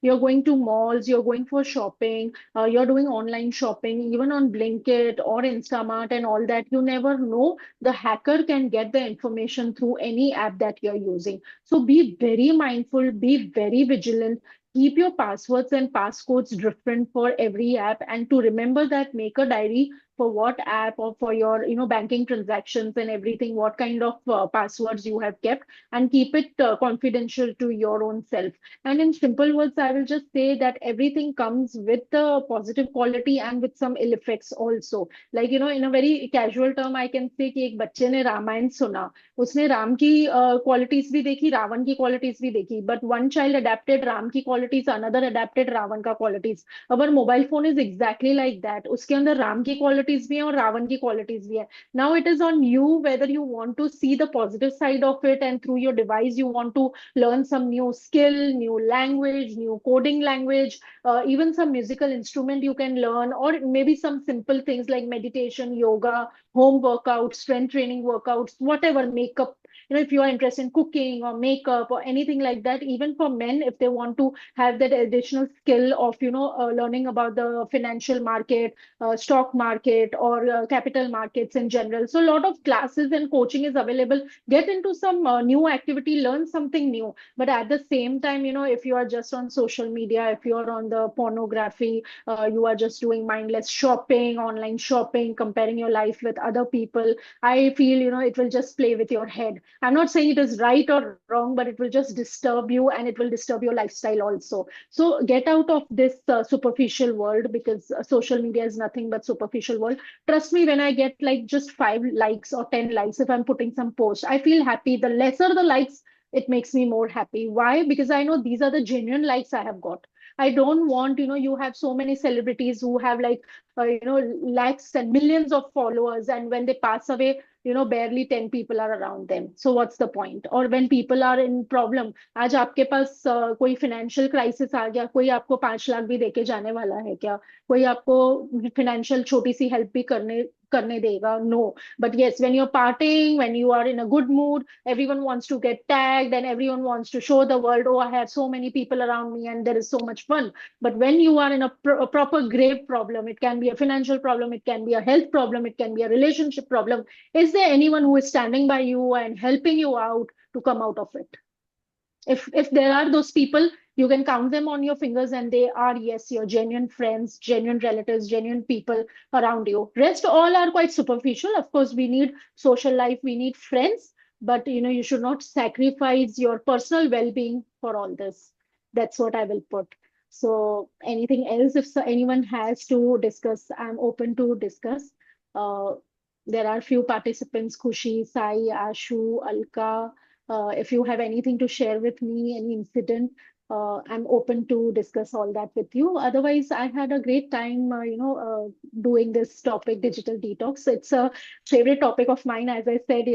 You're going to malls, you're going for shopping, you're doing online shopping, even on Blinkit or Instamart and all that. You never know. The hacker can get the information through any app that you're using. So be very mindful, be very vigilant. Keep your passwords and passcodes different for every app, and to remember that, make a diary for what app or for your banking transactions and everything, what kind of passwords you have kept, and keep it confidential to your own self. And in simple words, I will just say that everything comes with the positive quality and with some ill effects also. Like, in a very casual term, I can say कि एक बच्चे ने रामायण सुना, उसने राम की qualities भी देखी, रावण की क्वालिटीज भी देखी, but one child adapted Ram की क्वालिटीज, अनदर अडेप्टेड रावण का qualities. Our mobile phone is exactly like that, उसके अंदर राम की क्वालिटीज भी है और रावण की क्वालिटीज भी है. Now it is on you whether you want to see the positive side of it, and through your device you want to learn some new skill, new language, new coding language, even some musical instrument you can learn, or maybe some simple things like meditation, yoga, home workouts, strength training workouts, whatever, makeup. If you are interested in cooking or makeup or anything like that, even for men, if they want to have that additional skill of, learning about the financial market, stock market, or capital markets in general. So a lot of classes and coaching is available. Get into some new activity, learn something new. But at the same time, if you are just on social media, if you are on the pornography, you are just doing mindless shopping, online shopping, comparing your life with other people, I feel, it will just play with your head. I'm not saying it is right or wrong, but it will just disturb you and it will disturb your lifestyle also. So get out of this superficial world, because social media is nothing but superficial world. Trust me, when I get like just 5 likes or 10 likes, if I'm putting some post, I feel happy. The lesser the likes, it makes me more happy. Why? Because I know these are the genuine likes I have got. I don't want, you have so many celebrities who have like, lakhs and millions of followers, and when they pass away, barely 10 people are around them. So what's the point? Or when people are in problem, आज आपके पास कोई financial crisis आ गया, कोई आपको 5 लाख भी देके जाने वाला है क्या? कोई आपको financial छोटी सी help भी करने करने देगा. No. But yes, when you're partying, when you are in a good mood, everyone wants to get tagged and everyone wants to show the world, oh, I have so many people around me and there is so much fun. But when you are in a proper grave problem, it can be a financial problem, it can be a health problem, it can be a relationship problem. Is there anyone who is standing by you and helping you out to come out of it? If there are those people, you can count them on your fingers, and they are, yes, your genuine friends, genuine relatives, genuine people around you. Rest all are quite superficial. Of course, we need social life, we need friends, but you should not sacrifice your personal well-being for all this. That's what I will put. So anything else, if anyone has to discuss, I'm open to discuss. uh, there are few participants: Khushi, Sai, Ashu, Alka. If you have anything to share with me, any incident, I'm open to discuss all that with you. Otherwise, I had a great time, doing this topic, digital detox. It's a favorite topic of mine, as I said,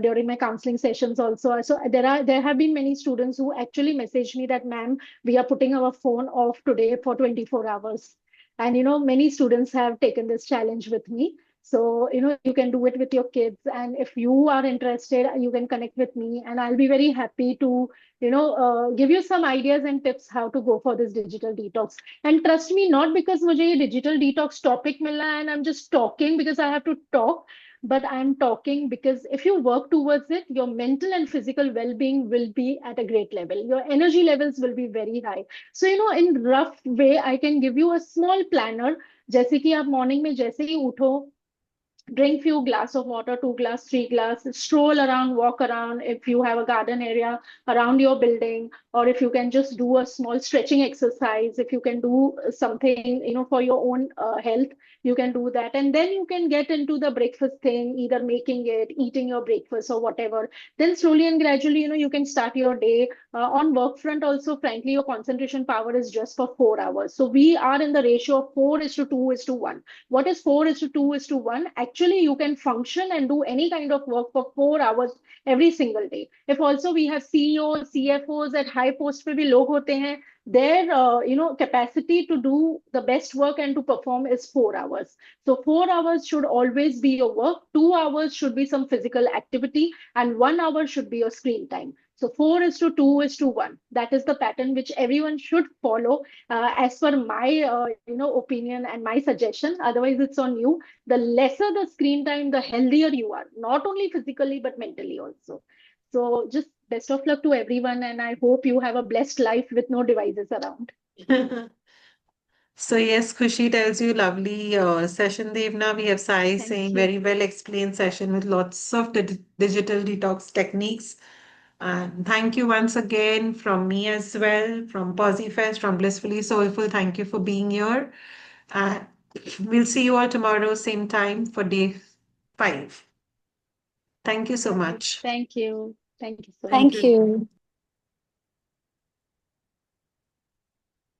during my counseling sessions also. So there have been many students who actually messaged me that, ma'am, we are putting our phone off today for 24 hours. And many students have taken this challenge with me. So, you can do it with your kids. And if you are interested, you can connect with me, and I'll be very happy to, give you some ideas and tips how to go for this digital detox. And trust me, not because मुझे ये digital detox topic मिला and I'm just talking because I have to talk, but I'm talking because if you work towards it, your mental and physical well-being will be at a great level. Your energy levels will be very high. So, in rough way, I can give you a small planner. जैसे कि आप morning में जैसे ही उठो, drink few glass of water, 2 glass, 3 glass, stroll around, walk around. If you have a garden area around your building, or if you can just do a small stretching exercise, if you can do something, for your own health, you can do that. And then you can get into the breakfast thing, either making it, eating your breakfast or whatever. Then slowly and gradually, you can start your day. On work front also, frankly, your concentration power is just for 4 hours. So we are in the ratio of 4:2:1. What is 4:2:1? Actually, you can function and do any kind of work for 4 hours every single day. If also we have CEOs, CFOs at high post पे भी लोग होते हैं, their capacity to do the best work and to perform is 4 hours. So 4 hours should always be your work. 2 hours should be some physical activity, and 1 hour should be your screen time. So 4:2:1. That is the pattern which everyone should follow, as per my opinion and my suggestion. Otherwise, it's on you. The lesser the screen time, the healthier you are, not only physically but mentally also. So just best of luck to everyone, and I hope you have a blessed life with no devices around. So yes, Khushi tells you lovely session, Devna. We have Sai Thank saying you. very well explained session with lots of digital detox techniques. And thank you once again from me as well, from PosiFest, from Blissfully Soulful. Thank you for being here. And we'll see you all tomorrow, same time for day 5. Thank you so Right. much. Thank you. Thank you so Thank much. Thank you. you.